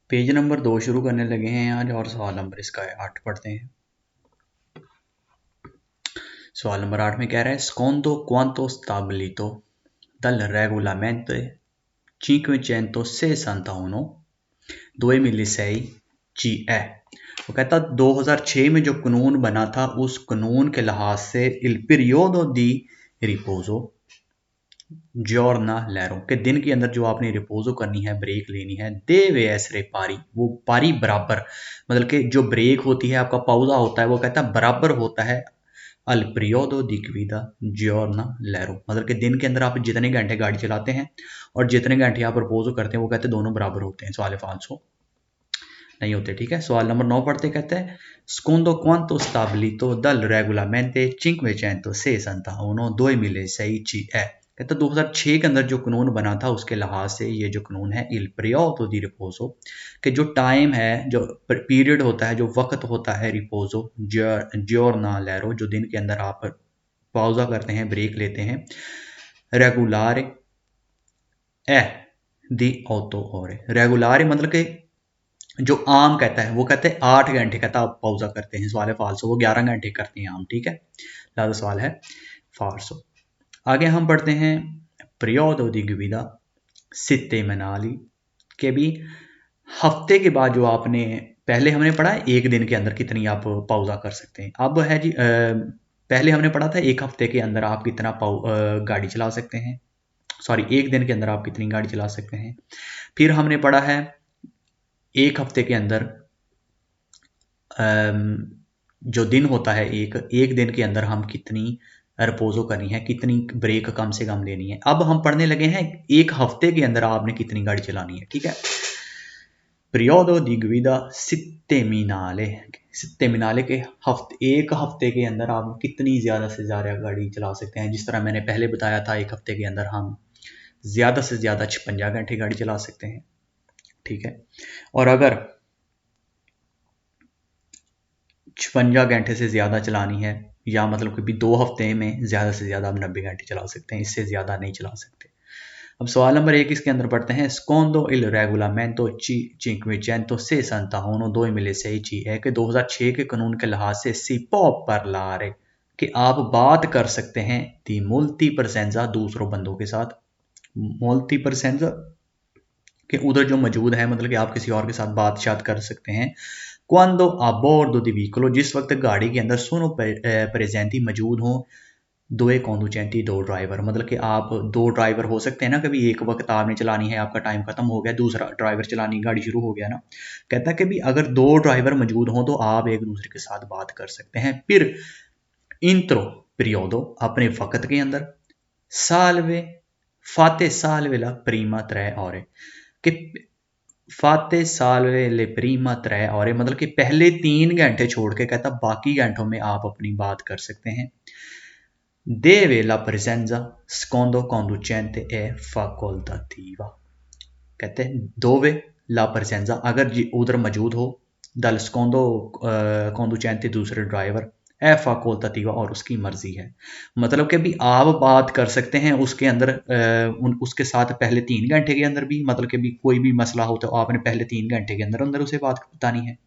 Page number 2 शुरू करने लगे हैं आज और सवाल नंबर इसका है 8 पढ़ते हैं। सवाल नंबर 8 में कह रहा है secondo quanto stabilito dal regolamento 561 2006 CE। वो कहता 2006 में जो कानून बना था उस कानून के लिहाज से il periodo di riposo giornaliero के दिन के अंदर जो आपने रिपोजो करनी है, ब्रेक लेनी है, देवे ऐसरे पारी, वो पारी बराबर, मतलब कि जो ब्रेक होती है, आपका पाउजा होता है, वो कहता है बराबर होता है अल periodo di guida giornaliero, मतलब कि दिन के अंदर आप जितने घंटे गाड़ी चलाते हैं और जितने घंटे आप रिपोजो करते हैं वो कहते हैं दोनों बराबर होते हैं। सवाल फाल्सो नहीं होते। ठीक है, सवाल नंबर 9 पढ़ते कहते हैं secondo quanto stabilito dal regolamento 561 2006 CE। कहता 2006 के अंदर जो कानून बना था उसके लिहाज से ये जो कानून है il periodo di riposo कि जो टाइम है, जो पीरियड होता है, जो वक्त होता है रिपोजो giornaliero, जो दिन के अंदर आप पाउजा करते हैं, ब्रेक लेते हैं, रेगुलार ए दी 8 ore, रेगुलार मतलब कि जो आम कहता है वो कहते हैं 8 घंटे कहता आप पाउजा करते हैं। सवाल है फाल्सो, वो 11 घंटे करते हैं आम। ठीक है, लादा सवाल है फाल्सो। आगे हम पढ़ते हैं periodo di guida settimanali के भी हफ्ते के बाद जो आपने पहले हमने पढ़ा है एक दिन के अंदर कितनी आप पाउजा कर सकते हैं। अब है जी पहले हमने पढ़ा था एक हफ्ते के अंदर आप कितना गाड़ी चला सकते हैं, सॉरी एक दिन के अंदर आप कितनी गाड़ी चला सकते हैं। फिर हमने पढ़ा है एक हफ्ते के अंदर जो दिन होता है एक दिन के अंदर हम कितनी रिपोजो करनी है, कितनी ब्रेक कम से कम लेनी है। अब हम पढ़ने लगे हैं एक हफ्ते के अंदर आपने कितनी गाड़ी चलानी है। ठीक है, periodo di guida settimanale, settimanale के एक हफ्ते के अंदर आप कितनी ज़्यादा से ज़्यादा गाड़ी चला सकते हैं। जिस तरह मैंने पहले बताया था एक हफ्ते के अंदर हम ज़्यादा से ज़्यादा 56 घंटे गाड़ी चला सकते हैं। ठीक है, और अगर 56 घंटे से ज़्यादा चलानी है या मतलब कि भी 2 हफ्ते में ज़्यादा से ज़्यादा आप 90 घंटे चला सकते हैं, इससे ज़्यादा नहीं चला सकते। अब सवाल नंबर 1 इसके अंदर पढ़ते हैं secondo il regolamento 561 2006 CE के 2006 के कानून के लिहाज से si può parlare कि आप बात कर सकते हैं दी multipresenza दूसरों बंदों के साथ, multipresenza कि उधर जो मौजूद है, मतलब कि आप किसी और के साथ बात कर सकते हैं। quando a bordo di veicolo जिस वक्त गाड़ी के अंदर सोनो प्रेजेंटी मौजूद हो दो कॉन्डुचेंटी दो ड्राइवर, मतलब कि आप 2 ड्राइवर हो सकते हैं ना, कभी एक वक्त आपने चलानी है, आपका टाइम खत्म हो गया, दूसरा ड्राइवर चलानी गाड़ी शुरू हो गया ना। कहता है कि भी अगर 2 ड्राइवर मौजूद हों तो आप एक दूसरे के साथ बात कर सकते हैं। फिर इंट्रो periodo अपने वक्त के अंदर सालवे फाते सालवे ला प्रीमा 3 ore कि फाते सालवे ले प्रीमा 3 ore मतलब कि पहले 3 घंटे छोड़ के कहता बाकी घंटों में आप अपनी बात कर सकते हैं। Deve la presenza secondo conducente è facoltativa, कहते हैं dove la presenza अगर उधर मौजूद हो dal secondo conducente दूसरे ड्राइवर है facoltativa और उसकी मर्जी है, मतलब कि भी आप बात कर सकते हैं उसके अंदर उसके साथ पहले 3 घंटे के अंदर भी, मतलब कि भी कोई भी मसला हो तो आपने पहले 3 घंटे के अंदर अंदर उसे बात बतानी है,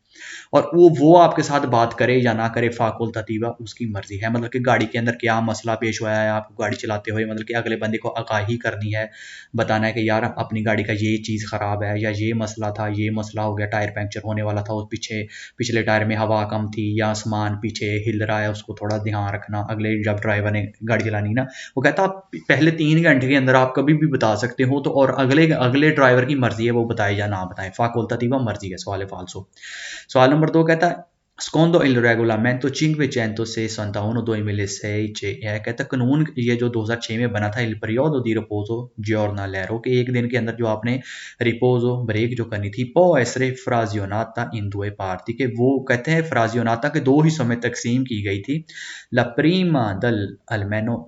और वो आपके साथ बात करे या ना करे फाकुल्तातीवा उसकी मर्जी है। मतलब कि गाड़ी के अंदर क्या मसला पेश हुआ है आपको गाड़ी चलाते हुए, मतलब कि अगले बंदे को आगाही करनी है, बताना है कि यार अपनी गाड़ी का ये चीज़ ख़राब है या ये मसला था, ये मसला हो गया, टायर पंक्चर होने वाला था, उस पिछले टायर में हवा कम थी या सामान पीछे हिल रहा है, उसको थोड़ा ध्यान रखना अगले जब ड्राइवर ने गाड़ी चलानी ना। वो कहता आप पहले 3 घंटे के अंदर आप कभी भी बता सकते हो, तो और अगले ड्राइवर की मर्जी है वो बताए या ना बताए, फाकुल्तातीवा मर्जी है। सवाल है फाल्सो। सवाल नंबर 2 कहता है secondo il regolamento 561 2006 CE कहता है कानून ये जो 2006 में बना था il periodo di riposo giornaliero के एक दिन के अंदर जो आपने रिपोजो ब्रेक जो करनी थी può essere frazionata in 2 parti के वो कहते हैं फ्राजियोनाता के 2 हिस्सों में तकसीम की गई थी। la prima dal almeno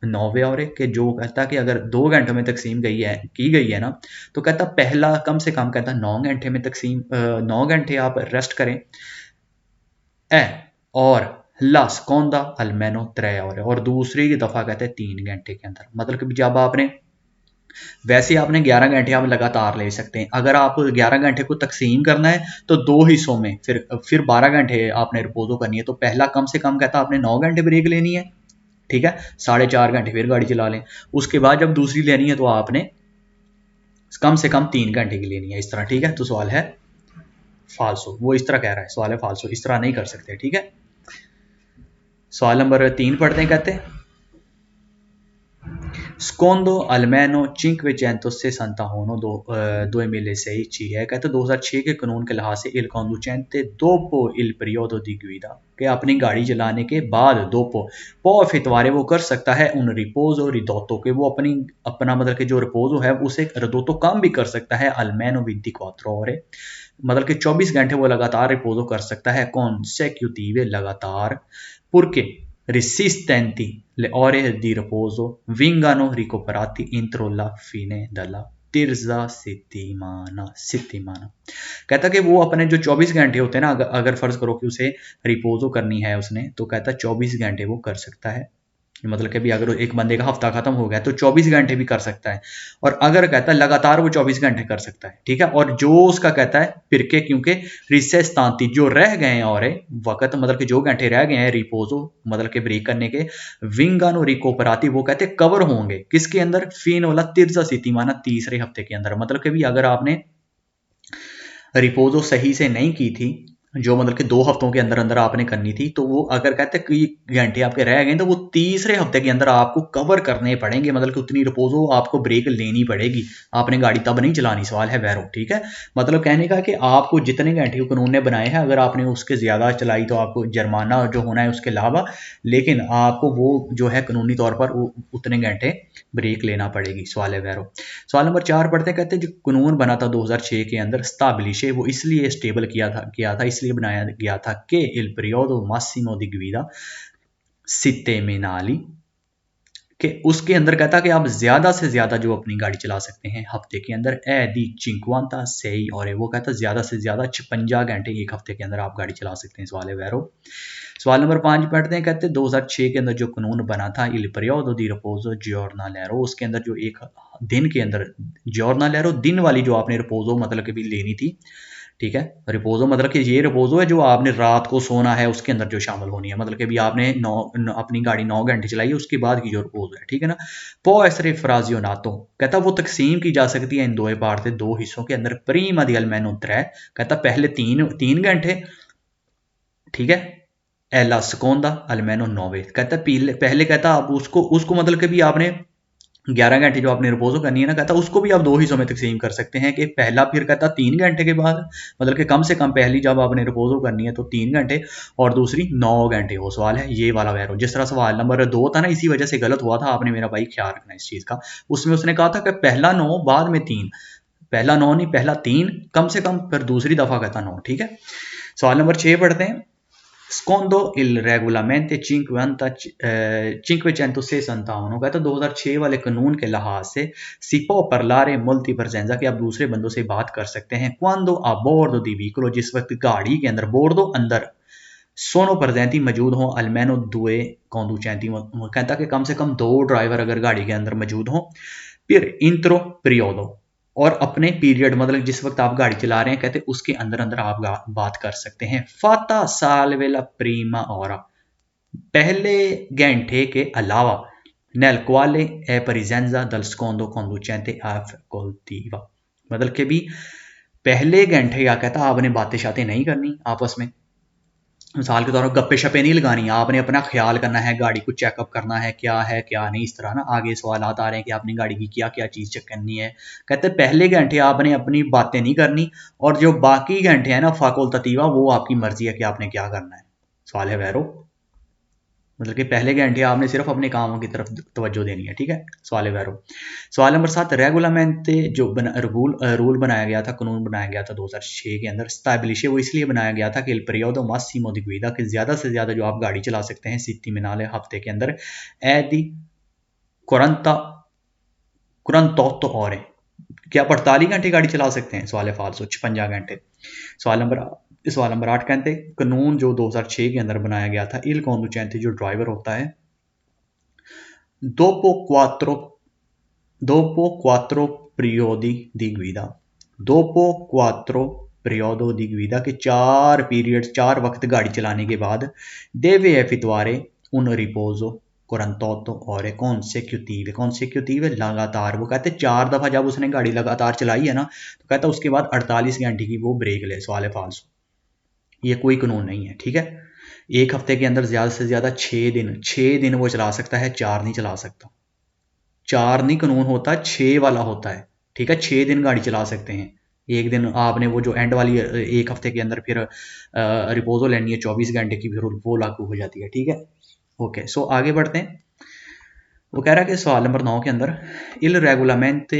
9 ore के जो कहता कि अगर 2 घंटों में तकसीम की गई है ना, तो कहता पहला कम से कम कहता 9 घंटे में तकसीम 9 घंटे आप रेस्ट करें ए और ला seconda almeno 3 ore और दूसरी दफ़ा कहते हैं 3 घंटे के अंदर, मतलब कि जब आपने वैसे आपने 11 घंटे आप लगातार ले सकते हैं। अगर आप 11 घंटे को तकसीम करना है तो दो हिस्सों में फिर 12 घंटे आपने रिपोजो करनी है। तो पहला कम से कम कहता आपने 9 घंटे ब्रेक लेनी है, ठीक है, 4.5 घंटे फिर गाड़ी चला लें। उसके बाद जब दूसरी लेनी है तो आपने कम से कम 3 घंटे की लेनी है, इस तरह, ठीक है। तो सवाल है फाल्सो, वो इस तरह कह रहा है, सवाल है फाल्सो, इस तरह नहीं कर सकते, ठीक है। सवाल नंबर 3 पढ़ते हैं, कहते हैं Secondo almeno 561 है, कहते 2006 के कानून के लिहाज से il conducente dopo il periodo di guida, कि अपनी गाड़ी चलाने के बाद दोपो पो फितवारे वो कर सकता है उन रिपोजो रिदोतो के, वो अपना मतलब कि जो रिपोजो है उसे रिदोतो कम भी कर सकता है, almeno 24 ore, मतलब कि 24 घंटे वो लगातार रिपोजो कर सकता है, consecutive लगातार, purché resistenti le ore di riposo vengano recuperati entro la fine della terza settimana। कहता कि वो अपने जो 24 घंटे होते हैं ना, अगर फर्ज करो कि उसे रिपोजो करनी है उसने, तो कहता 24 घंटे वो कर सकता है। मतलब कि भी अगर एक बंदे का हफ्ता खत्म हो गया तो 24 घंटे भी कर सकता है, और अगर कहता है लगातार वो 24 घंटे कर सकता है, ठीक है। और जो उसका कहता है फिर के, क्योंकि रिसेस तांती जो रह गए हैं और वक्त, मतलब कि जो घंटे रह गए हैं रिपोजो मतलब कि ब्रेक करने के, विंगानो रिकोपराती वो कहते कवर होंगे किसके अंदर, फीन वाला तिरजा सितीमाना तीसरे हफ्ते के अंदर। मतलब कि भी अगर आपने रिपोजो सही से नहीं की थी, जो मतलब कि 2 हफ्तों के अंदर अंदर आपने करनी थी, तो वो अगर कहते हैं कि घंटे आपके रह गए तो वो तीसरे हफ्ते के अंदर आपको कवर करने पड़ेंगे, मतलब कि उतनी रिपोजो आपको ब्रेक लेनी पड़ेगी, आपने गाड़ी तब नहीं चलानी। सवाल है वैरो, ठीक है। मतलब कहने का कि आपको जितने घंटे कानून ने बनाए हैं, अगर आपने उसके ज्यादा चलाई तो आपको जुर्माना जो होना है उसके अलावा, लेकिन आपको वो जो है कानूनी तौर पर उतने घंटे ब्रेक लेना पड़ेगी। सवाल है वैरो। सवाल नंबर 4 पढ़ते कहते हैं जो कानून बना था 2006 के अंदर स्टाब्लिशे, वो इसलिए स्टेबल किया था इसलिए बनाया गया था कि il periodo massimo di guida settimanali, कि उसके अंदर कहता कि आप ज्यादा से ज्यादा जो अपनी गाड़ी चला सकते हैं हफ्ते के अंदर ए दी 56 और वो कहता ज्यादा से ज्यादा 56 घंटे एक हफ्ते के अंदर आप गाड़ी चला सकते हैं। सवाल है वैरो। सवाल नंबर 5 पढ़ते हैं, कहते हैं 2006 के अंदर जो कानून बना था il periodo di riposo giornaliero, उसके अंदर जो एक दिन के अंदर giornaliero दिन वाली जो आपने रिपोजो मतलब कि भी लेनी थी, ठीक है। रिपोजो मतलब कि ये रिपोजो है जो आपने रात को सोना है उसके अंदर जो शामिल होनी है, मतलब कि भी आपने अपनी गाड़ी 9 घंटे चलाई है उसके बाद की जो रिपोजो है, ठीक है ना। पो एसरे फ्राजियोनातो, कहता वो तकसीम की जा सकती है इन दो पार्ट से, 2 हिस्सों के अंदर। प्रीमा दी अलमेनो 3, कहता पहले 3 घंटे, ठीक है। एला सेकोंदा अलमेनो 9, कहता पहले कहता आप उसको मतलब कि भी आपने 11 घंटे जो आपने रिपोजो करनी है ना, कहता उसको भी आप 2 हिस्सों में तकसीम कर सकते हैं, कि पहला फिर कहता 3 घंटे के बाद, मतलब कि कम से कम पहली जब आपने रिपोजो करनी है तो 3 घंटे और दूसरी 9 घंटे हो। सवाल है ये वाला वैरो। जिस तरह सवाल नंबर 2 था ना, इसी वजह से गलत हुआ था, आपने मेरा भाई ख्याल रखना इस चीज का। उसमें उसने कहा था कि पहला 9 बाद में 3, पहला 9 नहीं पहला 3 कम से कम, फिर दूसरी दफा कहता 9, ठीक है। सवाल नंबर 6 पढ़ते हैं। Secondo il regolamento 561, कहता 2006 वाले कानून के लिहाज से si può parlare multipresenza, कि आप दूसरे बंदों से बात कर सकते हैं, quando a bordo di veicolo, जिस वक्त गाड़ी के अंदर, बोर्डो अंदर, सोनो presenti मौजूद हो almeno 2 conducenti, कहता कि कम से कम 2 ड्राइवर अगर गाड़ी के अंदर मौजूद हो। फिर इंट्रो पीरियोडो, और अपने पीरियड मतलब जिस वक्त आप गाड़ी चला रहे हैं, कहते उसके अंदर अंदर आप बात कर सकते हैं। फाता सालवेला प्रीमा और, पहले घंटे के अलावा, nel quale è presenza del secondo conducente facoltativa, मतलब कि भी पहले घंटे क्या कहता आपने बातें शातें नहीं करनी आपस में, मिसाल के तौर पर गप्पे शप्पे नहीं लगानी, आपने अपना ख्याल करना है, गाड़ी को चेकअप करना है क्या नहीं, इस तरह ना। आगे सवाल आ रहे हैं कि आपने गाड़ी की क्या क्या चीज़ चेक करनी है, कहते हैं पहले घंटे आपने अपनी बातें नहीं करनी, और जो बाकी घंटे हैं ना फाकुल्तातिवा, वो आपकी मर्जी है कि आपने क्या करना है। सवाल है वैरो, मतलब कि पहले घंटे आपने सिर्फ अपने कामों की तरफ तवज्जो देनी है, ठीक है। सवाल वैरो। सवाल नंबर 7, रेगुलामेंट जो रूल बनाया गया था, कानून बनाया गया था 2006 के अंदर, स्टैब्लिशे वो इसलिए बनाया गया था कि il periodo massimo di guida, कि ज्यादा से ज्यादा जो आप गाड़ी चला सकते हैं settimanale हफ्ते के अंदर, è di 48 ore, क्या 48 घंटे गाड़ी चला सकते हैं। सवाल है फाल्सो, 56 घंटे। सवाल नंबर 8 कहते हैं कानून जो 2006 के अंदर बनाया गया था, il conducente जो ड्राइवर होता है, dopo 4 dopo quattro periodi di guida, dopo quattro periodo di guida के 4 पीरियड 4 वक्त गाड़ी चलाने के बाद deve effettuare un riposo 48 ore consecutive लगातार। वो कहते हैं 4 दफा जब उसने गाड़ी लगातार चलाई है ना, तो कहता है उसके बाद 48 घंटे की वो ब्रेक ले। सवाल है फाल्सो, ये कोई कानून नहीं है, ठीक है। एक हफ्ते के अंदर ज्यादा से ज्यादा 6 दिन वो चला सकता है, 4 नहीं चला सकता। 4 नहीं कानून होता, 6 वाला होता है, ठीक है। 6 दिन गाड़ी चला सकते हैं। एक दिन आपने वो जो एंड वाली एक हफ्ते के अंदर फिर रिपोजो लेनी है 24 घंटे की, फिर वो लागू हो जाती है, ठीक है। ओके, सो आगे बढ़ते हैं। वो कह रहा है कि सवाल नंबर 9 के अंदर इल रेगुलामेंट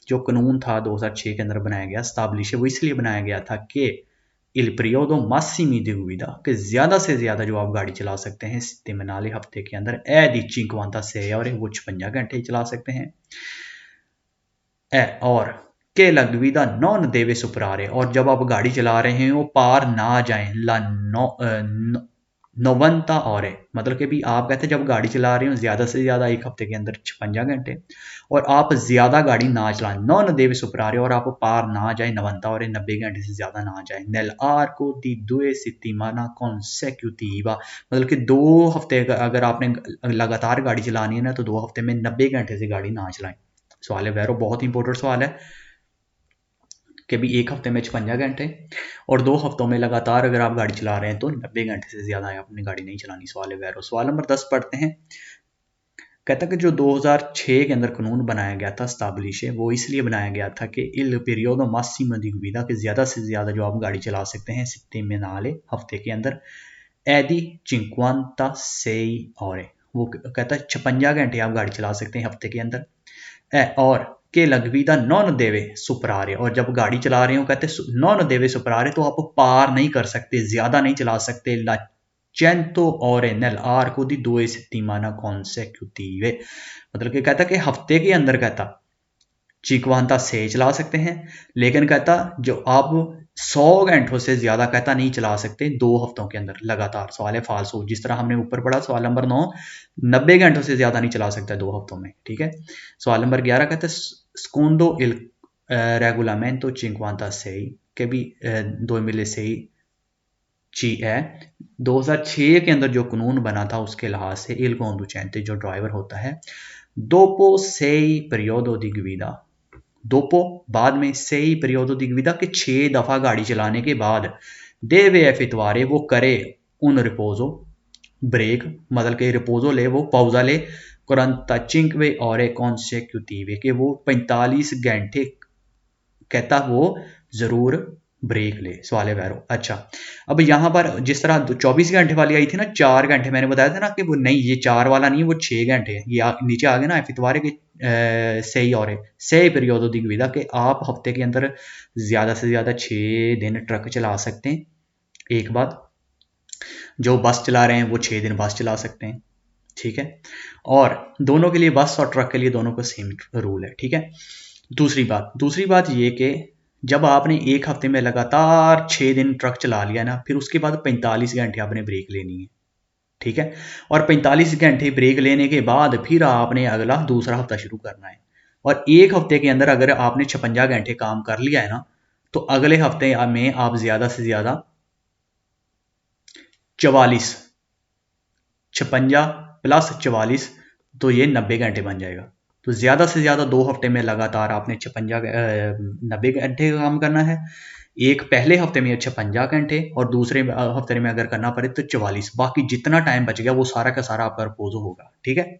जो कानून था 2006 के अंदर बनाया गया, स्टाब्लिश, वो इसलिए बनाया गया था कि इल periodo massimi di guida कि ज्यादा से ज्यादा जो आप गाड़ी चला सकते हैं settimanale हफ्ते के अंदर ए दी 56 और वो 56 घंटे चला सकते हैं। और के la guida non deve superare, और जब आप गाड़ी चला रहे हैं वो पार ना जाए ला 90 और मतलब कि भी आप कहते हैं जब गाड़ी चला रहे हो ज्यादा से ज्यादा एक हफ्ते के अंदर 56 घंटे, और आप ज्यादा गाड़ी ना चलाएं नॉन देवे सुपरारे, और आप पार ना जाए 90 और 90 घंटे से ज्यादा ना जाए। नेल आर्को दी 2 settimana consecutiva, मतलब कि 2 हफ्ते अगर आपने लगातार गाड़ी चलानी है ना, तो 2 हफ्ते में 90 घंटे से गाड़ी ना चलाएं। सवाल है वैरो, बहुत इंपॉर्टेंट सवाल है कि भी एक हफ्ते में 56 घंटे और 2 हफ्तों में लगातार अगर आप गाड़ी चला रहे हैं तो 90 घंटे से ज्यादा अपनी गाड़ी नहीं चलानी। सवाल है वैरो। सवाल नंबर 10 पढ़ते हैं। कहता कि जो 2006 के अंदर कानून बनाया गया था स्टाब्लिश, वो इसलिए बनाया गया था कि इल periodo massimo di guida कि ज्यादा से ज्यादा जो आप गाड़ी चला सकते हैं settimanale हफ्ते के अंदर एदी 56 ore, वो कहता है 56 घंटे आप गाड़ी चला सकते हैं हफ्ते के अंदर। और के लगवीदा नॉन देवे सुपरारे, और जब गाड़ी चला रहे हो कहते नॉन देवे सुपरारे, तो आप पार नहीं कर सकते, ज्यादा नहीं चला सकते ला 100 ore nell'arco di 2 settimane consecutive, मतलब कि कहता कि हफ्ते के अंदर कहता चिकवांता से चला सकते हैं, लेकिन कहता जो आप 100 घंटों से ज्यादा कहता नहीं चला सकते 2 हफ्तों के अंदर लगातार। सवाल है फाल्सो, जिस तरह हमने ऊपर पढ़ा सवाल नंबर 9 90 घंटों से ज्यादा नहीं चला सकता 2 हफ्तों में, ठीक है। सवाल नंबर 11 कहते secondo il regolamento 56 के भी 2006 ची है 2006 के अंदर जो कानून बना था उसके लिहाज से इल conducente जो ड्राइवर होता है dopo 6 periodo di guida, dopo बाद में 6 periodo di guida के 6 दफा गाड़ी चलाने के बाद deve effettuare वो करे un riposo ब्रेक, मतलब कि रिपोजो ले, वो पौजा ले 45 ore consecutive कि वो 45 घंटे कहता वो जरूर ब्रेक ले। सवाल है वैरो। अच्छा, अब यहां पर जिस तरह 24 घंटे वाली आई थी ना, 4 घंटे मैंने बताया था ना कि वो नहीं, ये 4 वाला नहीं, वो 6 घंटे है। ये नीचे आ गया ना फितवारे के सही और सही पीरियोडो दी गुइदा कि आप हफ्ते के अंदर ज्यादा से ज्यादा 6 दिन ट्रक चला सकते हैं। एक बात, जो बस चला रहे हैं वो 6 दिन बस चला सकते हैं, ठीक है। और दोनों के लिए, बस और ट्रक के लिए दोनों का सेम रूल है, ठीक है। दूसरी बात ये कि जब आपने एक हफ्ते में लगातार 6 दिन ट्रक चला लिया ना, फिर उसके बाद 45 घंटे आपने ब्रेक लेनी है, ठीक है। और 45 घंटे ब्रेक लेने के बाद फिर आपने अगला दूसरा हफ्ता शुरू करना है। और एक हफ्ते के अंदर अगर आपने 56 घंटे काम कर लिया है ना, तो अगले हफ्ते में आप ज्यादा से ज्यादा 44, 56 प्लस 44, तो ये 90 घंटे बन जाएगा। तो ज्यादा से ज्यादा 2 हफ्ते में लगातार आपने 90 घंटे का काम करना है। एक पहले हफ्ते में 56 घंटे और दूसरे हफ्ते में अगर करना पड़े तो 44, बाकी जितना टाइम बच गया वो सारा का सारा आपका रिपोजो होगा, ठीक है।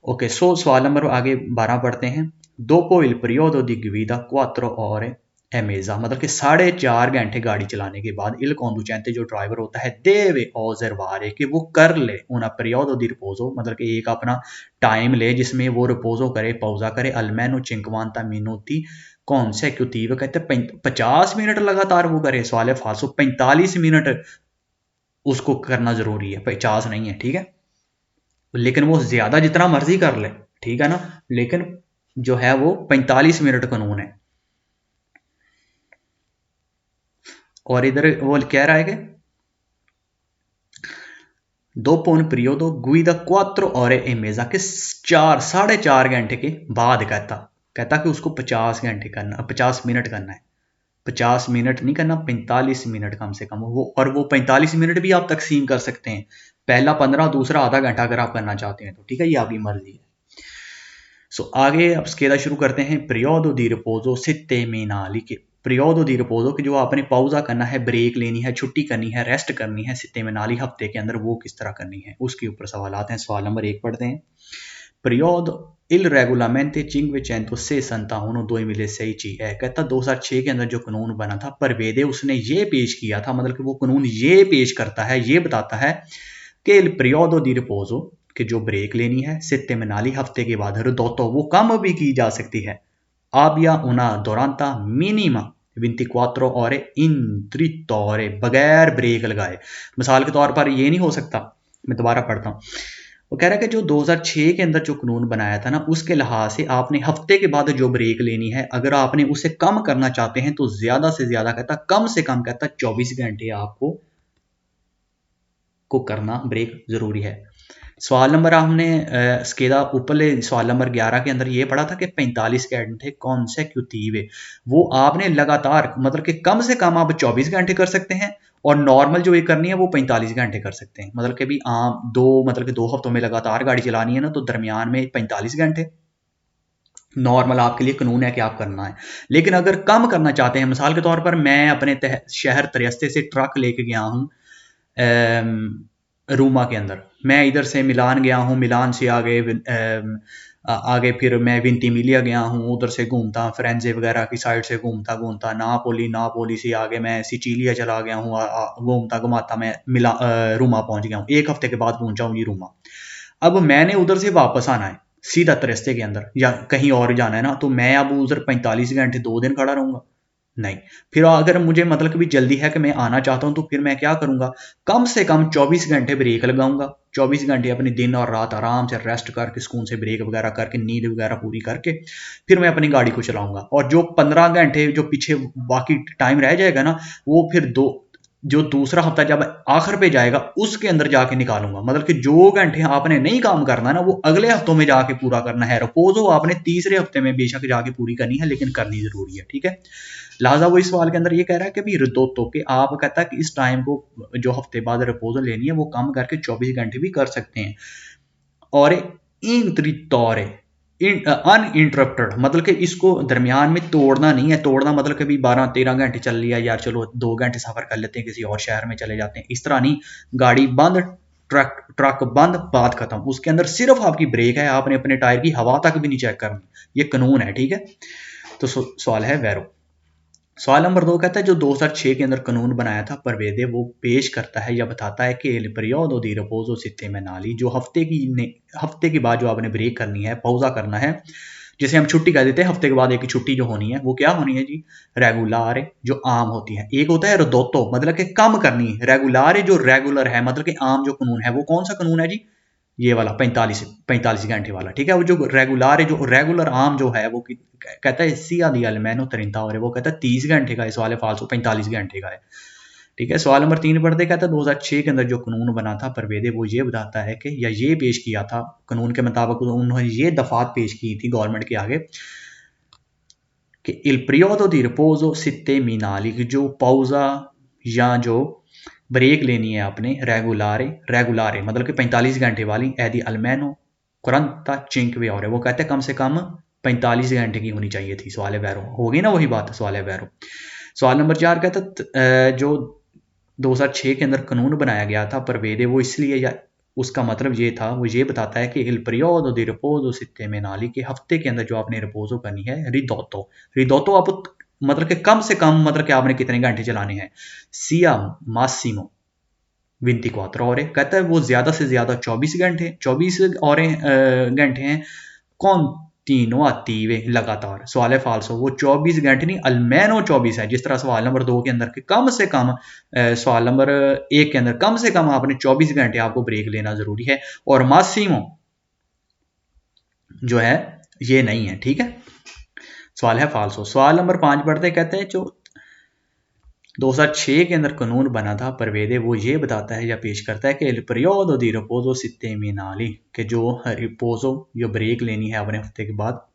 ओके, सो सवाल नंबर आगे 12 पढ़ते हैं। dopo il periodo di guida 4 ore e mezza, मतलब कि 4.5 घंटे गाड़ी चलाने के बाद il conducente जो ड्राइवर होता है deve osservare कि वो कर ले una periodo di riposo, मतलब कि एक अपना टाइम ले जिसमें वो रिपोजो करे, पौजा करे almeno 50 minuti consecutivi, कहते हैं 50 मिनट लगातार वो करे। सवाल है फाल्सो, 45 मिनट उसको करना जरूरी है, 50 नहीं है, ठीक है। लेकिन वो ज्यादा जितना मर्जी कर ले, ठीक है ना, लेकिन जो है वो 45 मिनट कानून है। और इधर वो कह रहा है कि dopo un periodo guida 4 ore e mezza के 4 साढ़े 4 घंटे के बाद कहता कि उसको 50 घंटे करना, 50 मिनट करना है। 50 मिनट नहीं करना, 45 मिनट कम से कम। वो 45 मिनट भी आप तकसीम कर सकते हैं, पहला 15, दूसरा आधा घंटा अगर आप करना चाहते हैं तो, ठीक है, ये आपकी मर्जी है। आगे अब स्केदा शुरू करते हैं। periodo di riposo settimanali के periodo di riposo कि जो आपने pausa करना है, ब्रेक लेनी है, छुट्टी करनी है, रेस्ट करनी है settimanali हफ्ते के अंदर, वो किस तरह करनी है उसके ऊपर सवाल आते हैं। सवाल नंबर 1 पढ़ते हैं। periodo il regolamento 561 2006 है, कहता 2006 के अंदर जो कानून बना था परवेदे, उसने ये पेश किया था, मतलब कि वो कानून ये पेश करता है, ये बताता है कि il periodo di riposo कि जो ब्रेक लेनी है settimanali हफ्ते के बाद, ridotto वो कम भी की जा सकती है, abbia una durata minima 24 ore introittore बगैर ब्रेक लगाए। मिसाल के तौर पर ये नहीं हो सकता, मैं दोबारा पढ़ता हूँ। वो कह रहा है कि जो 2006 के अंदर जो कानून बनाया था ना, उसके लिहाज से आपने हफ्ते के बाद जो ब्रेक लेनी है, अगर आपने उसे कम करना चाहते हैं तो ज्यादा से ज्यादा कहता, कम से कम कहता 24 घंटे आपको करना ब्रेक जरूरी है। सवाल नंबर हमने स्केदा ऊपरले सवाल नंबर 11 के अंदर ये पढ़ा था कि 45 घंटे कॉन्सेक्यूटिव, वो आपने लगातार, मतलब कि कम से कम आप 24 घंटे कर सकते हैं, और नॉर्मल जो ये करनी है वो 45 घंटे कर सकते हैं। मतलब कि भी आम मतलब कि 2 हफ्तों में लगातार गाड़ी चलानी है ना, तो दरमियान में 45 घंटे नॉर्मल आपके लिए कानून है कि आप करना है। लेकिन अगर कम करना चाहते हैं, मिसाल के तौर पर मैं अपने शहर त्रियस्ते से ट्रक लेके गया हूँ रूमा के अंदर, मैं इधर से मिलान गया हूँ, मिलान से आगे फिर मैं विंटीमिलिया गया हूँ, उधर से घूमता फ्रेंजे वगैरह की साइड से घूमता घूमता नापोली से आगे मैं सिचिलिया चला गया हूँ, घूमता घुमाता मैं रूमा पहुंच गया हूँ। 1 हफ्ते के बाद पहुंचा हूँ जी रूमा। अब मैंने उधर से वापस आना है सीधा रास्ते के अंदर, या कहीं और जाना है ना, तो मैं अब उधर 45 घंटे 2 दिन खड़ा रहूंगा? नहीं। फिर अगर मुझे मतलब कि भी जल्दी है कि मैं आना चाहता हूं, तो फिर मैं क्या करूंगा, कम से कम 24 घंटे ब्रेक लगाऊंगा। 24 घंटे अपनी दिन और रात आराम से रेस्ट करके, सुकून से ब्रेक वगैरह करके, नींद वगैरह पूरी करके, फिर मैं अपनी गाड़ी को चलाऊंगा। और जो 15 घंटे जो पीछे बाकी टाइम रह जाएगा ना, वो फिर जो दूसरा हफ्ता जब आखिर पे जाएगा उसके अंदर जाके निकालूंगा। मतलब कि जो घंटे आपने नहीं काम करना ना, वो अगले हफ्तों में जाके पूरा करना है। रिपोज आपने तीसरे हफ्ते में बेशक जाके पूरी करनी है, लेकिन करनी जरूरी है, ठीक है। लिहाजा वो इस सवाल के अंदर ये कह रहा है कि भी रिदोतो के आप कहता है कि इस टाइम को जो हफ्ते बाद रिपोजल लेनी है वो कम करके 24 घंटे भी कर सकते हैं। और अनइंटरप्टेड, मतलब कि इसको दरमियान में तोड़ना नहीं है। तोड़ना मतलब कि भी 12-13 घंटे चल लिया यार, चलो 2 घंटे सफर कर लेते हैं, किसी और शहर में चले जाते हैं, इस तरह नहीं। गाड़ी बंद, ट्रक बंद, बात खत्म। उसके अंदर सिर्फ आपकी ब्रेक है, आपने अपने टायर की हवा तक भी नहीं चेक करनी, ये कानून है, ठीक है। तो सवाल है वैरो। सवाल नंबर 2 कहता है जो 2006 के अंदर कानून बनाया था परवेदे, वो पेश करता है या बताता है कि il periodo di riposo settimanali, जो हफ्ते के बाद जो आपने ब्रेक करनी है, पौजा करना है, जिसे हम छुट्टी कह देते हैं, हफ्ते के बाद एक छुट्टी जो होनी है वो क्या होनी है जी, रेगुलार, जो आम होती है। एक होता है रिदोतो, मतलब कि कम करनी है। रेगुलार जो रेगुलर है, मतलब कि आम जो कानून है, वो कौन सा कानून है जी, ये वाला 45 घंटे वाला, ठीक है। वो जो रेगुलर है, जो रेगुलर आम जो है, वो कहता है sia di almeno 30 ore, वो कहता है 30 घंटे का, इस वाले फालसो 45 घंटे का है, ठीक है। सवाल नंबर 3 पढ़ते, कहता है 2006 के अंदर जो कानून बना था परवेदे, वो ये बताता है कि, या ये पेश किया था कानून के मुताबिक, उन्होंने ये दफात पेश की थी गवर्नमेंट के आगे कि il periodo di riposo settimanali, जो पौजा या जो ब्रेक लेनी है आपने, रेगुलारे मतलब कि 45 घंटे वाली, एदी अल्मेनो 45 ore, वो कहते हैं कम से कम 45 घंटे की होनी चाहिए थी। सवाल वैरो होगी ना, वही बात, सवाल वैरो। सवाल नंबर 4 कहता है जो 2006 के अंदर कानून बनाया गया था परवेदे, वो इसलिए, या उसका मतलब ये था, वो ये बताता है कि il periodo di riposo settimanali, के हफ्ते के अंदर जो आपने रिपोजो करनी है, रिदोतो आप मतलब कि कम से कम, मतलब कि आपने कितने घंटे चलाने हैं, sia massimo 24 ore, कहता है वो ज्यादा से ज्यादा 24 घंटे, 24 और घंटे हैं, continuative, लगातार। सवाल है फाल्सो, वो 24 घंटे नहीं, अल्मेनो 24 है, जिस तरह सवाल नंबर 2 के अंदर के कम से कम, सवाल नंबर 1 के अंदर कम से कम आपने 24 घंटे आपको ब्रेक लेना जरूरी है, और मासिमो जो है ये नहीं है, ठीक है। सवाल है फाल्सो। सवाल नंबर 5 पढ़ते, कहते हैं जो 2006 के अंदर कानून बना था परवेदे, वो ये बताता है या पेश करता है कि il periodo di riposo settimanali, कि जो रिपोजो या ब्रेक लेनी है अपने हफ्ते के बाद,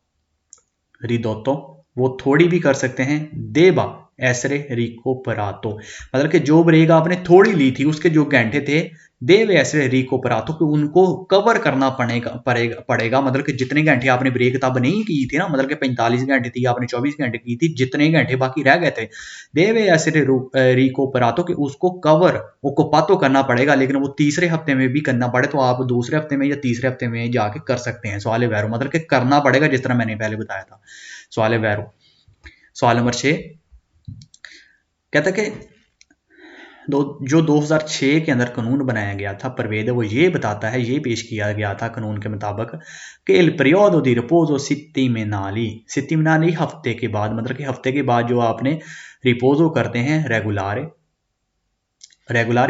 रिदोतो, वो थोड़ी भी कर सकते हैं, देबा एसरे रिकोपरातो, मतलब कि जो ब्रेक आपने थोड़ी ली थी उसके जो घंटे थे, देवे एसरे रिकोपरातो, कि उनको कवर करना पड़ेगा, मतलब कि जितने घंटे आपने ब्रेक तब नहीं की थी ना, मतलब कि 45 घंटे थी, आपने 24 घंटे की थी, जितने घंटे बाकी रह गए थे, देवे एसरे रिकोपरातो, कि उसको कवर ओकोपातो करना पड़ेगा, लेकिन वो तीसरे हफ्ते में भी करना पड़े तो आप दूसरे हफ्ते में या तीसरे हफ्ते में जाके कर सकते हैं। सवाल वैरो, मतलब कि करना पड़ेगा, जिस तरह मैंने पहले बताया था। सवाल वैरो। सवाल नंबर 6 कहता कि जो 2006 के अंदर कानून बनाया गया था परवेद, वो ये बताता है, ये पेश किया गया था कानून के मुताबिक कि il periodo di riposo settimanali हफ्ते के बाद, मतलब कि हफ्ते के बाद जो आपने रिपोजो करते हैं रेगुलारे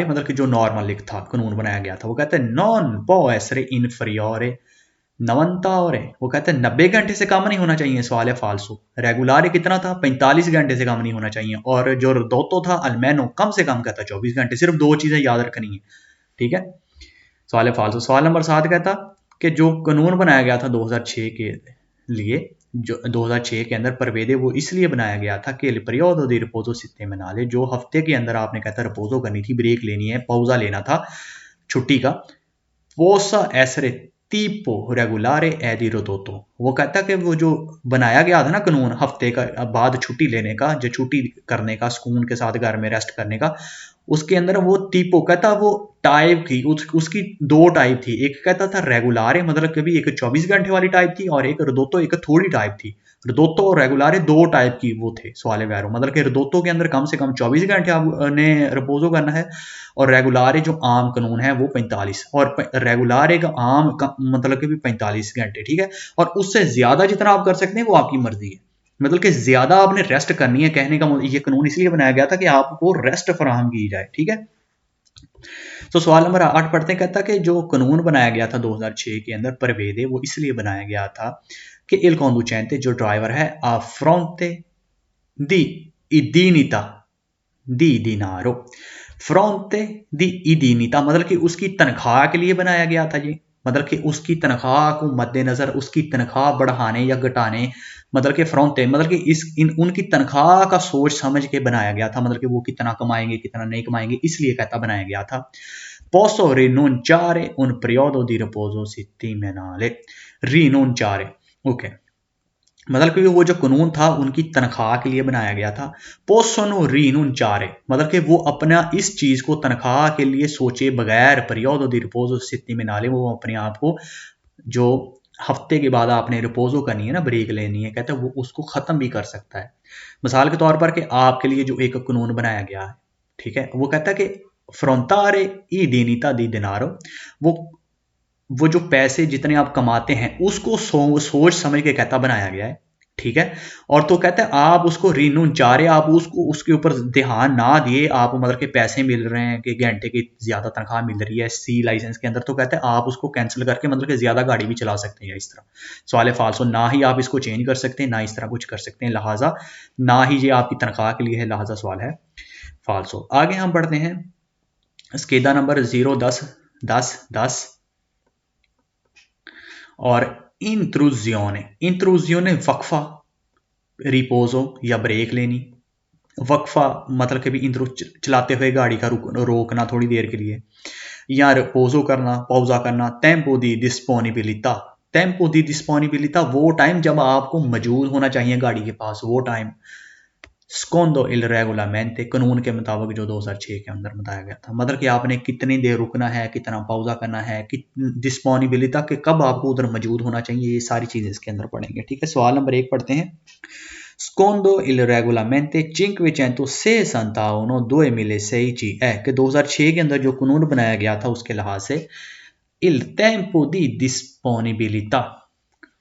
मतलब कि जो नॉर्मल था, कानून बनाया गया था, वो कहते हैं नॉन पो एसरे इनफरियोरे 90 और है, वो कहते हैं 90 घंटे से कम नहीं होना चाहिए। सवाल है फाल्सो। रेगुलर कितना था, 45 घंटे से कम नहीं होना चाहिए, और जो दोतो था अलमेनो कम से कम कहता 24 घंटे। सिर्फ दो चीजें याद रखनी है, ठीक है। सवाल है फाल्सो। सवाल नंबर 7 कहता कि जो कानून बनाया गया था 2006 के लिए, जो 2006 के अंदर परवेदे, वो इसलिए बनाया गया था कि periodo di riposo settimanale, जो हफ्ते के अंदर आपने कहता रिपोजो करनी थी, ब्रेक लेनी है, पौजा लेना था छुट्टी का, पोसा एसरे tipo regolare e di ridotto, वो कहता कि वो जो बनाया गया था ना कानून हफ्ते का बाद छुट्टी लेने का, जो छुट्टी करने का, सुकून के साथ घर में रेस्ट करने का, उसके अंदर वो टीपो कहता, वो टाइप थी, उसकी दो टाइप थी। एक कहता था रेगुलारे, मतलब कभी एक 24 घंटे वाली टाइप थी, और एक रिदोतो एक थोड़ी टाइप थी। रिदोतो और रेगुलारे दो टाइप की वो थे। सवाल वैरो, मतलब कि रिदोतो के अंदर कम से कम 24 घंटे आपने रिपोजो करना है, और रेगुलारे जो आम कानून है वो 45, और रेगुलारे का आम का मतलब कि भी 45 घंटे, ठीक है। और उससे ज्यादा जितना आप कर सकते हैं वो आपकी मर्जी है, मतलब कि ज्यादा आपने रेस्ट करनी है। कहने का ये कानून इसलिए बनाया गया था कि आपको रेस्ट फराहम की जाए, ठीक है। तो सवाल नंबर 8 पढ़ते हैं। कहता कि जो कानून बनाया गया था 2006 के अंदर परवेदे, वो इसलिए बनाया गया था कि il conducente, जो ड्राइवर है, a fronte di idinità di dinaro, फ्रॉन्ते दी इदीनिता, मतलब कि उसकी तनख्वाह के लिए बनाया गया था ये, मतलब कि उसकी तनख्वाह को मद्देनजर, उसकी तनख्वाह बढ़ाने या घटाने, मतलब कि फ्रॉन्ते मतलब कि उनकी तनख्वाह का सोच समझ के बनाया गया था, मतलब कि वो कितना कमाएंगे कितना नहीं कमाएंगे, इसलिए कहता बनाया गया था। Posso rinunciare un periodo di riposo settimanale, rinunciare, okay, मतलब कि वो जो कानून था उनकी तनख्वाह के लिए बनाया गया था। पोसोनो रिनुंचारे, मतलब कि वो अपना इस चीज को तनख्वाह के लिए सोचे बगैर, periodo di riposo settimanale, वो अपने आप को जो हफ्ते के बाद आपने रिपोजो करनी है ना, ब्रेक लेनी है, कहते हैं वो उसको खत्म भी कर सकता है। मिसाल के तौर पर कि आपके लिए जो एक कानून बनाया गया है, ठीक है, वो कहता है कि फ्रोंतारे ई दिनिता दी दिनारो, वो जो पैसे जितने आप कमाते हैं उसको सोच समझ के कहता बनाया गया है, ठीक है। और तो कहते हैं आप उसको रिनुंचारे, आप उसको उसके ऊपर ध्यान ना दिए, आप मतलब के पैसे मिल रहे हैं कि घंटे की ज्यादा तनख्वाह मिल रही है सी लाइसेंस के अंदर, तो कहते हैं आप उसको कैंसिल करके मतलब कि ज्यादा गाड़ी भी चला सकते हैं इस तरह। सवाल है फाल्सो, ना ही आप इसको चेंज कर सकते हैं, ना इस तरह कुछ कर सकते हैं, लिहाजा ना ही ये आपकी तनख्वाह के लिए है, लिहाजा सवाल है फाल्सो। आगे हम बढ़ते हैं स्केदा नंबर 0, 10, 10, 10 और इंत्रूजियोने वक्फा, रिपोजो या ब्रेक लेनी, वक्फा मतलब कि भी इंद्रो चलाते हुए गाड़ी का रोकना थोड़ी देर के लिए, या रिपोजो करना, पौजा करना। टेम्पो दी डिस्पोनिबिलिटा, टेम्पो दी डिस्पोनिबिलिटा, वो टाइम जब आपको मौजूद होना चाहिए गाड़ी के पास, वो टाइम। स्कोंदो इल रेगुलामेंटे, कानून के मुताबिक जो 2006 के अंदर बताया गया था, मतलब कि आपने कितनी देर रुकना है, कितना पौजा करना है, डिस्पोनिबिलिटा के कब आपको उधर मौजूद होना चाहिए, ये सारी चीजें इसके अंदर पढ़ेंगे, ठीक है। सवाल नंबर 1 पढ़ते हैं। Secondo il regolamento 561 2006 è कि 2006 के अंदर जो कानून बनाया गया था उसके लिहाज से il tempo di disponibilità,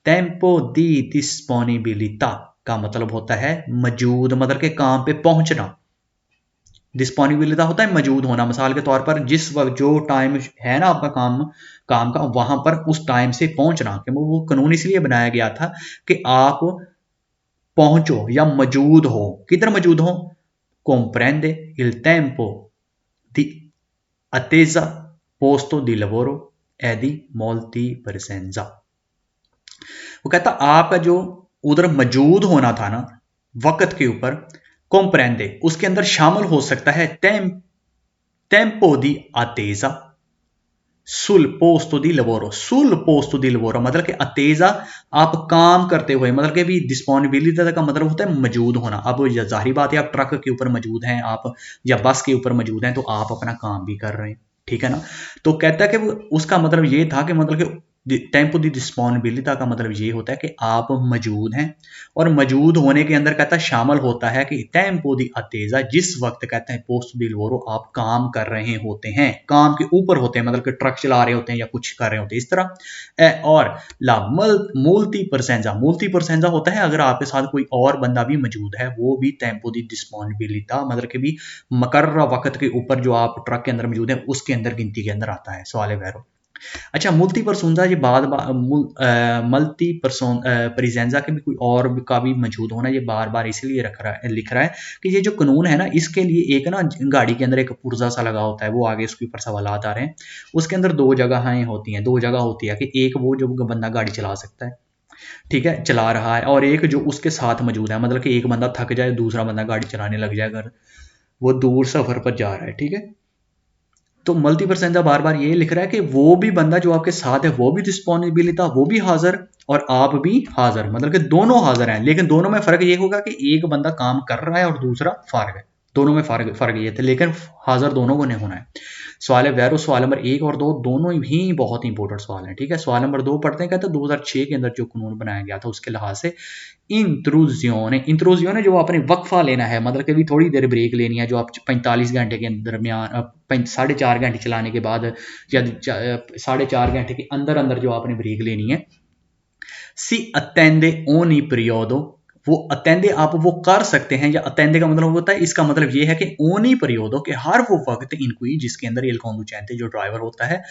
tempo di disponibilità का मतलब होता है मौजूद, मतलब के काम पे पहुंचना। डिस्पोनिबिलिटी होता है मौजूद होना, मिसाल के तौर पर जिस वक्त जो टाइम है ना आपका काम का, वहां पर उस टाइम से पहुंचना, कि वो कानून इसलिए बनाया गया था कि आप पहुंचो या मौजूद हो, किधर मौजूद हो, comprende il tempo di attesa posto di lavoro è di molti presenza। वो कहता आपका जो उधर मौजूद होना था ना वक्त के ऊपर, comprende उसके अंदर शामिल हो सकता है tempo di attesa sul posto di lavoro मतलब कि अतेजा आप काम करते हुए, मतलब कि भी डिस्पोनिबिलिटी का मतलब होता है मौजूद होना। अब जाहिर बात है आप ट्रक के ऊपर मौजूद हैं, आप या बस के ऊपर मौजूद हैं, तो आप अपना काम भी कर रहे हैं, ठीक है ना। तो कहता है कि उसका मतलब ये था कि मतलब कि टेम्पो दी डिस्पोनिबिलिटी का मतलब ये होता है कि आप मौजूद हैं, और मौजूद होने के अंदर कहता है शामिल होता है कि टेम्पो दी अतेजा जिस वक्त कहते हैं पोस्ट दी लवोरो आप काम कर रहे होते हैं, काम के ऊपर होते हैं, मतलब कि ट्रक चला रहे होते हैं या कुछ कर रहे होते हैं इस तरह। और ला मोल्टी परसेंजा होता है अगर आपके साथ कोई और बंदा भी मौजूद है, वो भी टेम्पो दी डिस्पोनिबिलिटी मतलब कि भी मकर्रा वक्त के ऊपर जो आप ट्रक के अंदर मौजूद है उसके अंदर गिनती के अंदर आता है। सवाल वैरो। अच्छा, मुल्टी परसोंजा ये मल्टी प्रेजेंजा के भी कोई और का भी मौजूद होना, ये बार बार इसलिए लिख रहा है कि ये जो कानून है ना, इसके लिए एक ना गाड़ी के अंदर एक पुर्जा सा लगा होता है, वो आगे उसके ऊपर सवालात आ रहे हैं। उसके अंदर दो जगहें होती हैं, दो जगह होती है कि एक वो जो बंदा गाड़ी चला सकता है, ठीक है, चला रहा है, और एक जो उसके साथ मौजूद है, मतलब कि एक बंदा थक जाए दूसरा बंदा गाड़ी चलाने लग जाए अगर वो दूर सफर पर जा रहा है, ठीक है। तो मल्टी परसेंजा बार बार ये लिख रहा है कि वो भी बंदा जो आपके साथ है वो भी डिस्पोनिबिलिटी, वो भी हाजिर और आप भी हाजिर, मतलब कि दोनों हाजिर हैं, लेकिन दोनों में फर्क ये होगा कि एक बंदा काम कर रहा है और दूसरा फारिग है, दोनों में फर्क ये थे, लेकिन हाजिर दोनों को नहीं होना है। सवाल है वैरो, सवाल नंबर 1 और 2 दोनों ही बहुत इंपॉर्टेंट सवाल हैं, ठीक है। सवाल नंबर 2 पढ़ते हैं, कहते हैं 2006 के अंदर जो कानून बनाया गया था उसके लिहाज से इंट्रूजियोने जो आपने वक्फा लेना है, मतलब कि भी थोड़ी देर ब्रेक लेनी है, जो आप 45 घंटे के दरमियान 4.5 घंटे चलाने के बाद या 4.5 घंटे के अंदर अंदर जो आपने ब्रेक लेनी है, सी अटेंडे ओनी पीरियोडो, वो अटेंडे आप वो कर सकते हैं, या अटेंडे का मतलब होता है, इसका मतलब ये है कि ओनी पीरियोडो के हर वो वक्त इनकोई जिसके अंदर il conducente जो ड्राइवर होता है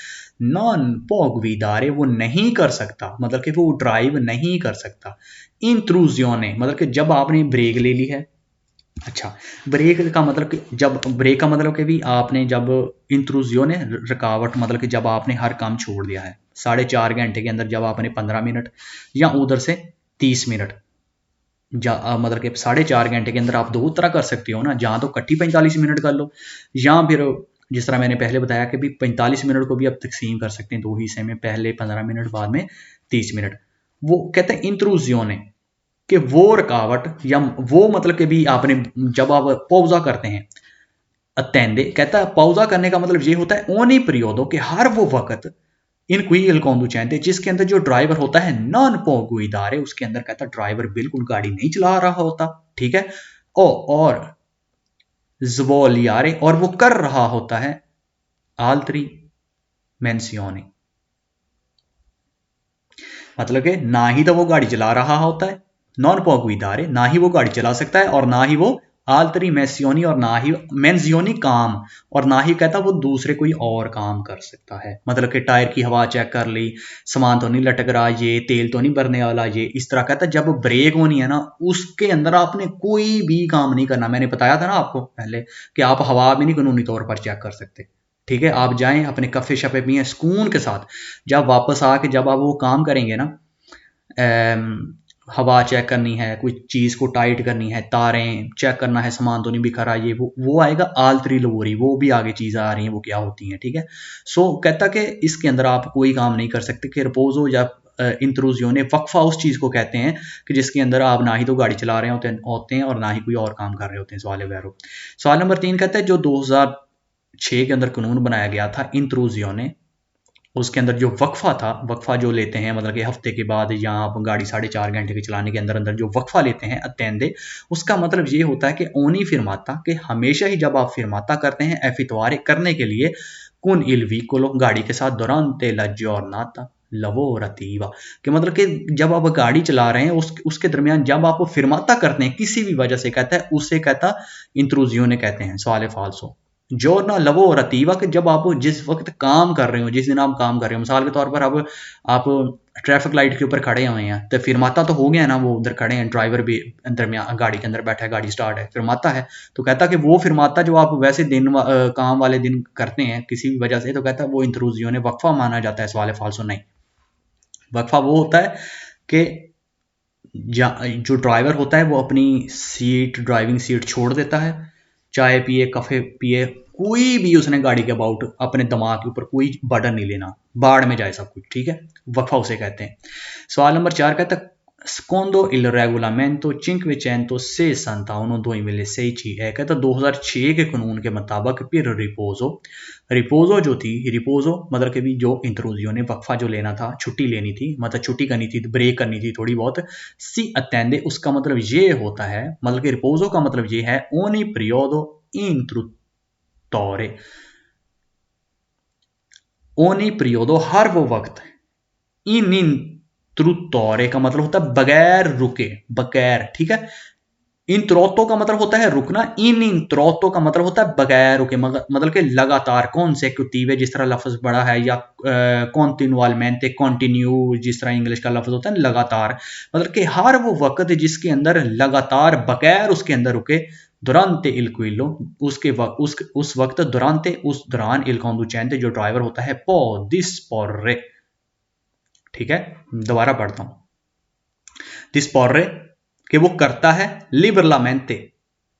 नॉन पॉगवीदारे वो नहीं कर सकता, मतलब कि वो ड्राइव नहीं कर सकता। इंट्रूजियोने मतलब कि जब आपने ब्रेक ले ली है, अच्छा ब्रेक का मतलब कि जब ब्रेक का मतलब कि भी आपने जब इंट्रूजियोने रुकावट मतलब कि जब आपने हर काम छोड़ दिया है, 4.5 घंटे के अंदर जब आपने 15 मिनट या उधर से 30 मिनट मतलब कि 4.5 घंटे के अंदर आप दो तरह कर सकते हो ना, जहाँ तो कट्ठी 45 मिनट कर लो, या फिर जिस तरह मैंने पहले बताया कि भी 45 मिनट को भी आप तकसीम कर सकते हैं दो हिस्से में, पहले 15 मिनट बाद में 30 मिनट। वो कहते हैं इंट्रूजियोने कि वो रुकावट या वो मतलब कि भी आपने जब आप पौजा करते हैं, अटेंडे कहता है पौजा करने का मतलब ये होता है ओनी पीरियोडो कि हर वो वक्त इन कोई il conducente जिसके अंदर जो ड्राइवर होता है नॉन पॉगुइदारे, उसके अंदर कहता है ड्राइवर बिल्कुल गाड़ी नहीं चला रहा होता, ठीक है, और ज़्वोलियारे और वो कर रहा होता है आल्त्री मेंसियोने, मतलब कि ना ही तो वो गाड़ी चला रहा होता है नॉन पॉगुइदारे, ना ही वो गाड़ी चला सकता है, और ना ही वो आल्तरी मेंसियोनी और ना ही मेंसियोनी काम, और ना ही कहता वो दूसरे कोई और काम कर सकता है, मतलब कि टायर की हवा चेक कर ली, सामान तो नहीं लटक रहा, ये तेल तो नहीं भरने वाला, ये इस तरह कहता जब ब्रेक होनी है ना उसके अंदर आपने कोई भी काम नहीं करना। मैंने बताया था ना आपको पहले कि आप हवा भी नहीं कानूनी तौर पर चेक कर सकते, ठीक है। आप जाएं अपने कफ़े शफे पिए सुकून के साथ, जब वापस आके जब आप वो काम करेंगे ना, हवा चेक करनी है, कोई चीज़ को टाइट करनी है, तारें चेक करना है, सामान तो नहीं बिखरा, ये वो आएगा आल्तरी लवोरी, वो भी आगे चीज़ें आ रही हैं वो क्या होती हैं, ठीक है। सो कहता कि इसके अंदर आप कोई काम नहीं कर सकते कि रिपोजो या इंट्रूजियोने वक्फा उस चीज़ को कहते हैं कि जिसके अंदर आप ना ही तो गाड़ी चला रहे होते हैं और ना ही कोई और काम कर रहे होते हैं। सवाल वैरो। सवाल नंबर 3 कहता है जो 2006 के अंदर कानून बनाया गया था इंट्रूजियोने, उसके अंदर जो वक्फा था, वक्फा जो लेते हैं मतलब कि हफ्ते के बाद या आप गाड़ी 4.5 घंटे के चलाने के अंदर अंदर जो वक्फा लेते हैं अटेंडे, उसका मतलब ये होता है कि ओनी फिरमाता कि हमेशा ही जब आप फिरमाता करते हैं एफितवारे करने के लिए कुन इल व्हीकलो गाड़ी के साथ दौरान तेला जॉर्नाता लवोरतीवा, कि मतलब कि जब आप गाड़ी चला रहे हैं उसके दरमियान जब आप फिरमाता करते हैं किसी भी वजह से, कहता है उसे कहता इंट्रूजियोने कहते हैं। सवाल फाल्सो। giorno lavorativa कि जब आप जिस वक्त काम कर रहे हो, जिस दिन आप काम कर रहे हो, मिसाल के तौर पर अब आप ट्रैफिक लाइट के ऊपर खड़े हुए हैं, तो फिरमाता तो हो गया ना, वो उधर खड़े हैं, ड्राइवर भी दरमियान गाड़ी के अंदर बैठा है, गाड़ी स्टार्ट है, फिरमाता है। तो कहता कि वो फिरमाता जो आप वैसे काम वाले दिन करते हैं किसी भी वजह से, तो कहता है वो इंत्रूजियों ने वक्फा माना जाता है। सवाल फाल्सो नहीं, वक्फा वो होता है कि जो ड्राइवर होता है वो अपनी सीट, ड्राइविंग सीट छोड़ देता है, चाय पिए, कफ़े पिए, कोई भी उसने गाड़ी के अबाउट अपने दिमाग के ऊपर कोई बर्डन नहीं लेना, बाढ़ में जाए सब कुछ, ठीक है, वक्फा उसे कहते हैं। सवाल नंबर 4 कहता है secondo il regolamento 561 2006 है, कहता 2006 के कानून के मुताबिक फिर रिपोजो जो थी, रिपोजो मतलब कि भी जो इंत्रूजियों ने वक्फा जो लेना था, छुट्टी लेनी थी, मतलब छुट्टी करनी थी, ब्रेक करनी थी थोड़ी बहुत, सी अटेंडे उसका मतलब ये होता है, मतलब कि रिपोजो का मतलब ये है ogni periodo इंट्रुतोरे, ogni periodo हर वो वक्त, इन इंट्रुतोरे का मतलब होता है बगैर रुके, बगैर, ठीक है। इंत्रोतो का मतलब होता है रुकना, इन इंत्रोतो का मतलब होता है बगैर रुके, मतलब कि लगातार, कॉन्सेक्यूटिव जिस तरह लफ्ज बड़ा है, या कॉन्टिन्यूअलमेंटे, कंटिन्यू जिस तरह इंग्लिश का लफ्ज होता है लगातार, मतलब कि हर वो वक्त जिसके अंदर लगातार बगैर उसके अंदर रुके, दुरांते इल क्विलो उसके उस वक्त, दुरांते उस दौरान, इल कंडुचेंटे जो ड्राइवर होता है, पो दिस्पोर्रे, ठीक है, दोबारा पढ़ता हूं, दिस्पोर्रे कि वो करता है, लिबरलामेंटे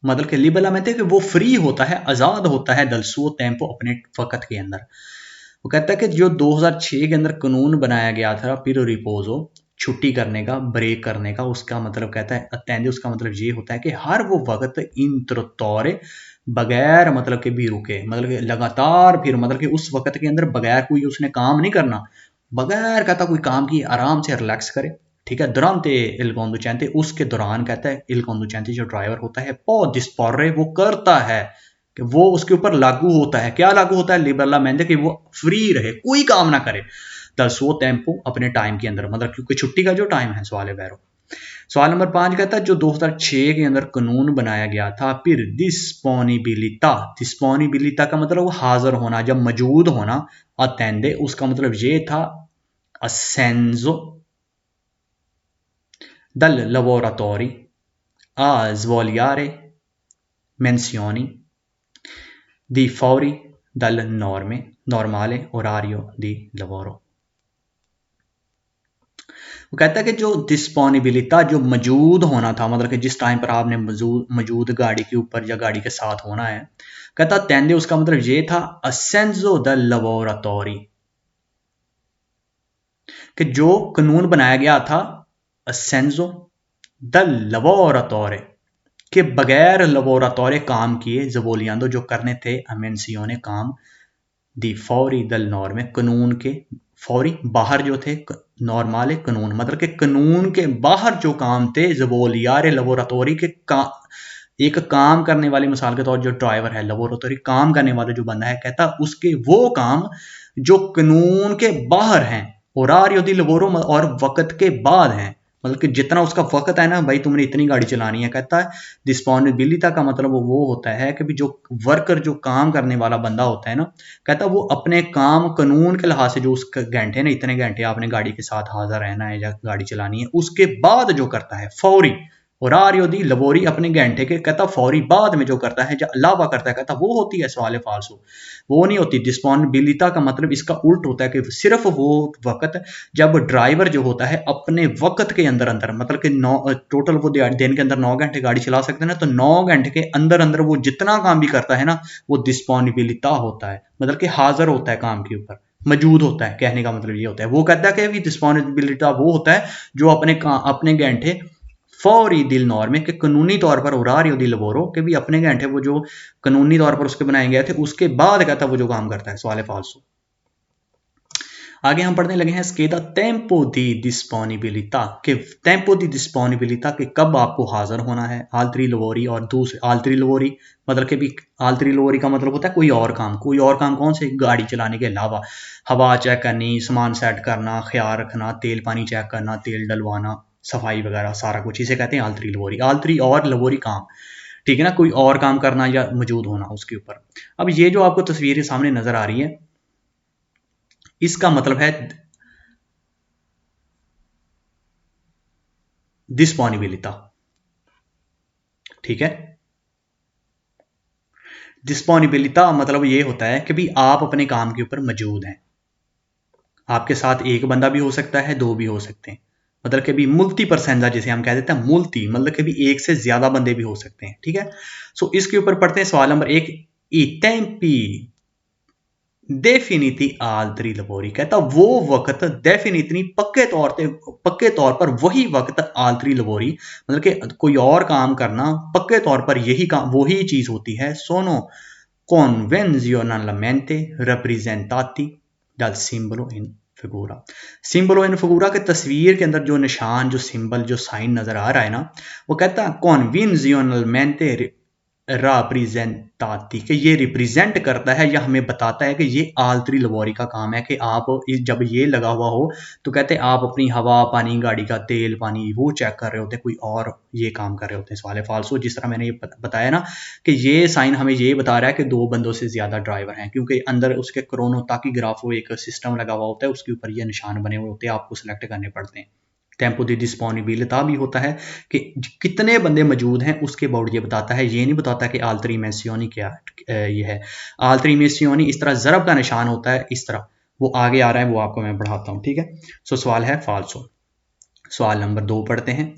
मतलब कि लिबरलामेंटे कि वो फ्री होता है, आजाद होता है, दल सुओ टेम्पो अपने वक्त के अंदर। वो कहता है कि जो 2006 के अंदर कानून बनाया गया था फिर रिपोजो, छुट्टी करने का, ब्रेक करने का, उसका मतलब कहता है अटेंडे, उसका मतलब ये होता है कि हर वो वक्त इंत्रतौरे बगैर मतलब के भी रुके, मतलब कि लगातार, फिर मतलब कि उस वक्त के अंदर बगैर कोई उसने काम नहीं करना, बगैर कहता कोई काम की, आराम से रिलैक्स करे, ठीक है। दुरांते इल conducente उसके दौरान, कहता है इल conducente जो ड्राइवर होता है, पो disporre वो करता है, कि वो उसके ऊपर लागू होता है, क्या लागू होता है, लिबरलामेंटे कि वो फ्री रहे, कोई काम ना करे, दल सुओ टेम्पो अपने टाइम के अंदर, मतलब क्योंकि छुट्टी का जो टाइम है। सवाल है वैरो। सवाल नंबर 5 कहता है जो 2006 के अंदर कानून बनाया गया था, फिर डिस्पोनिबिलिटा, डिस्पोनिबिलिटा का मतलब वो हाजिर होना, जब मौजूद होना, अटेंडे उसका मतलब ये था assenso dal lavoratori a svogliare menzioni di fuori dal normale orario di lavoro। वो कहता है कि जो डिस्पोनिबिलिटा, जो मौजूद होना था, मतलब कि जिस टाइम पर आपने मौजूद गाड़ी के ऊपर या गाड़ी के साथ होना है, कहता टेंडे उसका मतलब ये था assenso dal lavoratori कि जो कानून बनाया गया था, assenso dal lavoratore के बगैर लवोरातोरे काम किए, जबोलियांदो जो करने थे, अमेंसियों ने काम, दी फौरी दल नॉर्मे कानून के, फौरी बाहर जो थे, नॉर्माले कानून मतलब कि कानून के बाहर जो काम थे, जबोलियारे लवोरातोरी के एक काम करने वाले, मिसाल के तौर जो ड्राइवर है, लवोरातोरी काम करने वाला जो बंदा है, कहता उसके वो काम जो कानून के बाहर हैं, ओरारियो दी लवोरो और वक्त के बाद हैं, मतलब कि जितना उसका वक्त है ना भाई, तुमने इतनी गाड़ी चलानी है। कहता है डिस्पोनिबिलिटा का मतलब वो होता है कि भी जो वर्कर, जो काम करने वाला बंदा होता है ना, कहता वो अपने काम कानून के लिहाज से, जो उसके घंटे ना, इतने घंटे आपने गाड़ी के साथ हाजिर रहना है या गाड़ी चलानी है, उसके बाद जो करता है फौरी, orario di lavori अपने घंटे के, कहता फौरी बाद में जो करता है, जो अलावा करता है, कहता वो होती है सवाल फाल्सो, वो नहीं होती। डिस्पोनिबिलिटा का मतलब इसका उल्ट होता है कि सिर्फ वो वक्त जब ड्राइवर जो होता है अपने वक्त के अंदर अंदर, मतलब कि 9 टोटल वो दिन के अंदर 9 घंटे गाड़ी चला सकते हैं ना, तो 9 घंटे के अंदर अंदर वो जितना काम भी करता है ना, वो डिस्पोनिबिलिटा होता है, मतलब कि हाजिर होता है, काम के ऊपर मौजूद होता है, कहने का मतलब ये होता है। वो कहता है कि डिस्पोनिबिलिटा वो होता है जो अपने घंटे फौरी दिल नॉर्मे के कानूनी तौर पर orario di lavoro के भी अपने घंटे वो जो कानूनी तौर पर उसके बनाए गए थे, उसके बाद कहता वो जो काम करता है। सवाल फाल्सो। आगे हम पढ़ने लगे हैं स्केदा टेम्पो दी डिस्पोनिबिलिटा के, टेम्पो दी डिस्पोनिबिलिटा के कब आपको हाजिर होना है, आल्त्री लवोरी और दूसरे आल्त्री लवोरी, मतलब कि भी आल्त्री लवोरी का मतलब होता है कोई और काम, कोई और काम कौन से, गाड़ी चलाने के अलावा, हवा चेक करनी, सामान सेट करना, ख्याल रखना, तेल पानी चेक करना, तेल डलवाना, सफाई वगैरह, सारा कुछ इसे कहते हैं आल्त्री लवोरी। आल्त्री और लवोरी काम, ठीक है ना, कोई और काम करना या मौजूद होना उसके ऊपर। अब ये जो आपको तस्वीर सामने नजर आ रही है, इसका मतलब है डिस्पोनिबिलिटा। ठीक है, डिस्पोनिबिलिटा मतलब ये होता है कि भी आप अपने काम के ऊपर मौजूद हैं। आपके साथ एक बंदा भी हो सकता है, दो भी हो सकते हैं, मतलब कि भी मुल्टी परसेंजा जिसे हम कह देते हैं, मुल्टी मतलब कि भी एक से ज्यादा बंदे भी हो सकते हैं। ठीक है, सो इसके ऊपर पढ़ते हैं सवाल नंबर 1। ई टेम्पी डेफिनिटी आल्तरी लबोरी, कहता वो वक्त डेफिनिटली पक्के तौर पर वही वक्त आल्तरी लबोरी, मतलब कि कोई और काम करना पक्के तौर पर यही काम वही चीज होती है। सोनो convenzionalmente rappresentati dal simbolo in figura। सिंबलो इन फिगूरा के तस्वीर के अंदर जो निशान, जो सिंबल, जो साइन नजर आ रहा है ना, वो कहता है convenzionalmente राप्रीजेंटाती, कि ये रिप्रेजेंट करता है या हमें बताता है कि ये आल्तरी लबोरी का काम है कि आप जब ये लगा हुआ हो तो कहते हैं आप अपनी हवा, पानी, गाड़ी का तेल, पानी वो चेक कर रहे होते हैं, कोई और ये काम कर रहे होते हैं। सवाल है फाल्सो। जिस तरह मैंने ये बताया ना कि ये साइन हमें ये बता रहा है कि दो बंदों से ज्यादा ड्राइवर हैं, क्योंकि अंदर उसके क्रोनोटाकीग्राफ एक सिस्टम लगा हुआ होता है, उसके ऊपर ये निशान बने हुए होते हैं, आपको सिलेक्ट करने पड़ते हैं। टेम्पो दी डिस्पोनिबिलिटा भी होता है कि कितने बंदे मौजूद हैं, उसके अबाउट ये बताता है, ये नहीं बताता कि आल्तरी मेंसियोनी क्या ये है। आल्तरी मेंसियोनी इस तरह ज़रब का निशान होता है, इस तरह वो आगे आ रहा है, वो आपको मैं बढ़ाता हूँ। ठीक है, सो सवाल है फाल्सो। सवाल नंबर 2 पढ़ते हैं।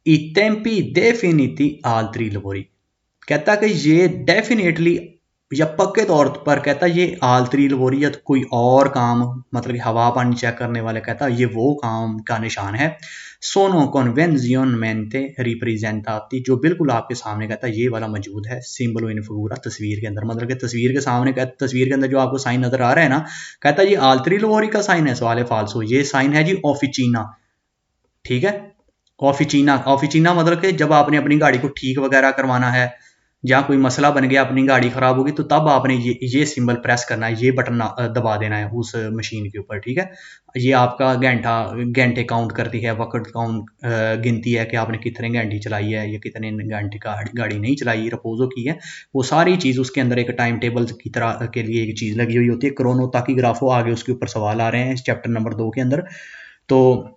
ई टेम्पी डेफिनिटी आल्तरी लबोरी, कहता कि ये डेफिनेटली या पक्के तौर पर कहता ये आल्तरी लबोरी या कोई और काम, मतलब कि हवा पानी चेक करने वाले, कहता ये वो काम का निशान है। सोनो कन्वेंजियनमेंटे रिप्रेजेंटाती, जो बिल्कुल आपके सामने कहता ये वाला मौजूद है सिंबलो इन फिगूरा, तस्वीर के अंदर, मतलब कि तस्वीर के सामने कहता, तस्वीर के अंदर जो आपको साइन नजर आ रहा है ना, कहता ये आल्तरी लबोरी का साइन है। सवाल है फाल्सो। ये साइन है जी ऑफिचीना। ठीक है, ऑफिचीना, ऑफिचीना मतलब कि जब आपने अपनी गाड़ी को ठीक वगैरह करवाना है, या कोई मसला बन गया, अपनी गाड़ी खराब होगी, तो तब आपने ये सिंबल प्रेस करना है, ये बटन दबा देना है उस मशीन के ऊपर। ठीक है, ये आपका घंटे काउंट करती है, वक्त काउंट गिनती है कि आपने कितने घंटे चलाई है या कितने घंटे का गाड़ी नहीं चलाई, रपोजो की है, वो सारी चीज़ उसके अंदर एक टाइम टेबल की तरह के लिए एक चीज़ लगी हुई होती है। क्रोनो ताकीग्राफो आगे उसके ऊपर सवाल आ रहे हैं इस चैप्टर नंबर 2 के अंदर। तो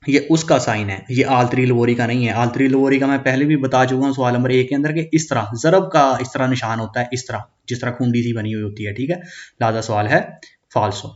ये उसका साइन है, ये आल्तरी लबोरी का नहीं है। आल्तरी लबोरी का मैं पहले भी बता चुका हूँ सवाल नंबर 1 के अंदर कि इस तरह ज़रब का इस तरह निशान होता है, इस तरह जिस तरह खूंडी सी बनी हुई होती है। ठीक है, लाजा सवाल है फाल्सो।